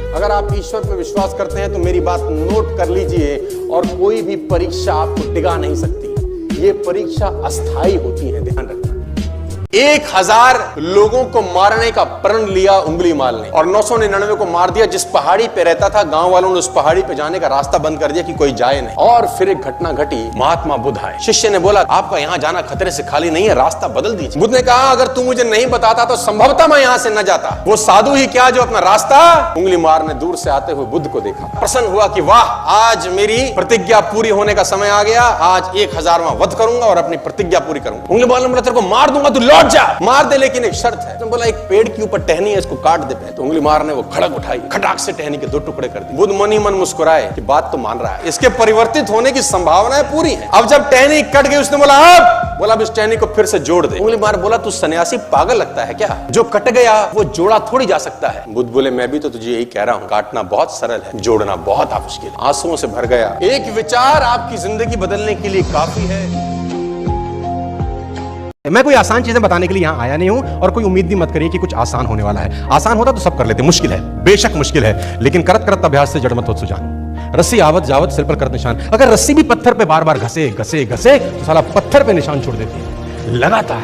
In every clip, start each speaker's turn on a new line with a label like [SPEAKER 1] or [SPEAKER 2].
[SPEAKER 1] अगर आप ईश्वर में विश्वास करते हैं तो मेरी बात नोट कर लीजिए, और कोई भी परीक्षा आपको डिगा नहीं सकती। ये परीक्षा अस्थाई होती है, ध्यान रखना। 1000 लोगों को मारने का प्रण लिया उंगलीमाल ने, और 999 को मार दिया। जिस पहाड़ी पे रहता था, गांव वालों ने उस पहाड़ी पे जाने का रास्ता बंद कर दिया कि कोई जाए नहीं। और फिर एक घटना घटी, महात्मा बुद्ध आए। शिष्य ने बोला, आपका यहां जाना खतरे से खाली नहीं है, रास्ता बदल दीजिए। बुद्ध ने कहा, अगर तू मुझे नहीं बताता तो संभवतः मैं यहां से न जाता। वो साधु ही क्या जो अपना रास्ता, उंगलीमाल ने दूर से आते हुए बुद्ध को देखा, प्रसन्न हुआ कि वाह, आज मेरी प्रतिज्ञा पूरी होने का समय आ गया। आज 1000वां वध करूंगा और अपनी प्रतिज्ञा पूरी करूंगा। उंगलीमाल ने बोला, तेरे को मार दूंगा, तू लौट जा, मार दे, लेकिन एक शर्त है। तो बोला, एक पेड़ के ऊपर टहनी है, इसको काट दे। तो उंगलीमाल ने वो खड़क उठाई, खटाक से टहनी के 2 टुकड़े कर दिए। बुद्ध मन ही मन मुस्कुराए कि बात तो मान रहा है, इसके परिवर्तित होने की संभावनाएं पूरी है। अब जब टहनी कट गई, उसने बोला, अब इस टहनी को फिर से जोड़ दे। उंगलीमाल बोला, तू सन्यासी पागल लगता है क्या? जो कट गया वो जोड़ा थोड़ी जा सकता है। बुद्ध बोले, मैं भी तो तुझे यही कह रहा हूं, काटना बहुत सरल है, जोड़ना बहुत मुश्किल। आंसुओं से भर गया। एक विचार आपकी जिंदगी बदलने के लिए काफी है।
[SPEAKER 2] मैं कोई आसान चीजें बताने के लिए यहां आया नहीं हूं, और कोई उम्मीद भी मत करिए कि कुछ आसान होने वाला है। आसान होता तो सब कर लेते, मुश्किल है, बेशक मुश्किल है, लेकिन करत करत अभ्यास से जड़ मत हो सुजान। रस्सी आवत जावत सिर पर करत निशान। अगर रस्सी भी पत्थर पे बार बार घसे घसे घसे तो साला पत्थर पे निशान छोड़ देती है। लगातार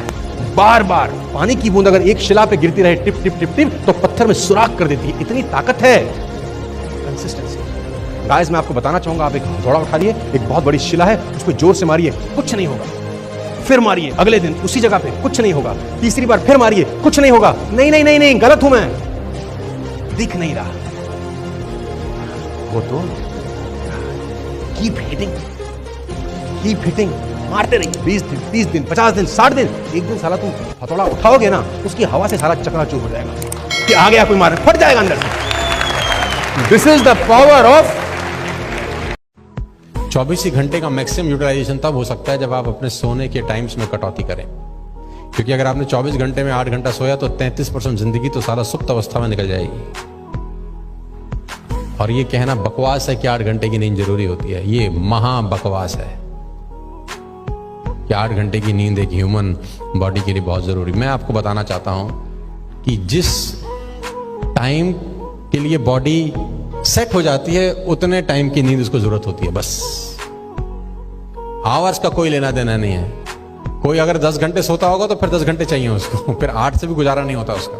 [SPEAKER 2] बार बार पानी की बूंद अगर एक शिला पे गिरती रहे टिप टिप टिप टिप, तो पत्थर में सुराख कर देती है। इतनी ताकत है कंसिस्टेंसी। गाइस, मैं आपको बताना चाहूंगा, आप एक हथौड़ा उठा लिए, एक बहुत बड़ी शिला है, उसको जोर से मारिए, कुछ नहीं होगा। फिर मारिए, अगले दिन उसी जगह पे, कुछ नहीं होगा। तीसरी बार फिर मारिए, कुछ नहीं होगा। नहीं नहीं नहीं नहीं, गलत हूं मैं, दिख नहीं रहा। वो तो कीप हिटिंग, मारते रहिए। 20 दिन, 30 दिन, 50 दिन, 60 दिन। एक दिन साला तुम हथौड़ा उठाओगे ना, उसकी हवा से सारा चकनाचूर हो जाएगा कि आ गया कोई, मार फट जाएगा अंदर से। This is the power of
[SPEAKER 3] 24 ही घंटे का मैक्सिमम यूटिलाइजेशन तब हो सकता है जब आप अपने सोने के टाइम्स में कटौती करें। क्योंकि अगर आपने 24 घंटे में 8 घंटा सोया तो 33% जिंदगी तो सारा सुप्त अवस्था में निकल जाएगी। और ये कहना बकवास है कि 8 घंटे की नींद जरूरी होती है, ये महा बकवास है कि 8 घंटे की नींद एक ह्यूमन बॉडी के लिए बहुत जरूरी। मैं आपको बताना चाहता हूं कि जिस टाइम के लिए बॉडी सेट हो जाती है, उतने टाइम की नींद उसको जरूरत होती है, बस। आवर्स का कोई लेना देना नहीं है। कोई अगर 10 घंटे सोता होगा तो फिर 10 घंटे चाहिए उसको, फिर 8 से भी गुजारा नहीं होता उसका।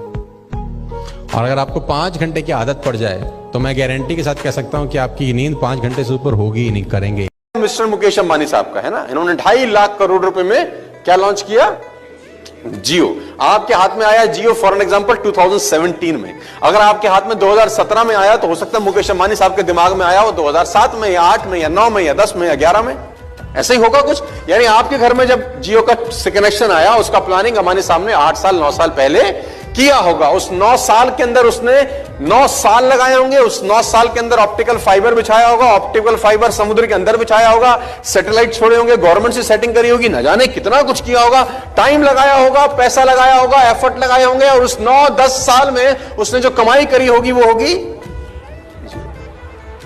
[SPEAKER 3] और अगर आपको 5 घंटे की आदत पड़ जाए तो मैं गारंटी के साथ कह सकता हूं कि आपकी नींद 5 घंटे से ऊपर होगी ही नहीं, करेंगे।
[SPEAKER 1] मिस्टर मुकेश अंबानी साहब का है ना, इन्होंने 2.5 लाख करोड़ रुपए में क्या लॉन्च किया? जियो। आपके हाथ में आया जियो फॉर एन एग्जांपल 2017 में। अगर आपके हाथ में 2017 में आया तो हो सकता है मुकेश अंबानी साहब के दिमाग में आया वो 2007 में या 8 में या 9 में या 10 में या 11 में, ऐसे ही होगा कुछ। यानी आपके घर में जब जियो का कनेक्शन आया, उसका प्लानिंग अंबानी साहब ने 8 साल 9 साल पहले किया होगा। उस 9 साल के अंदर उसने 9 साल लगाए होंगे। उस 9 साल के अंदर ऑप्टिकल फाइबर बिछाया होगा, ऑप्टिकल फाइबर समुद्र के अंदर बिछाया होगा, सैटेलाइट छोड़े होंगे, गवर्नमेंट से सेटिंग करी होगी, न जाने कितना कुछ किया होगा, टाइम लगाया होगा, पैसा लगाया होगा, एफर्ट लगाए होंगे, और उस 9-10 साल में उसने जो कमाई करी होगी वो होगी।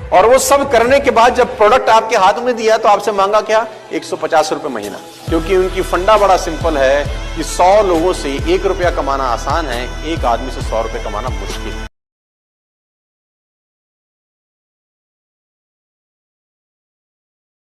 [SPEAKER 1] और वो सब करने के बाद जब प्रोडक्ट आपके हाथ में दिया तो आपसे मांगा क्या? 150 रुपए महीना। क्योंकि उनकी फंडा बड़ा सिंपल है कि 100 लोगों से 1 रुपया कमाना आसान है, एक आदमी से 100 रुपए कमाना मुश्किल है।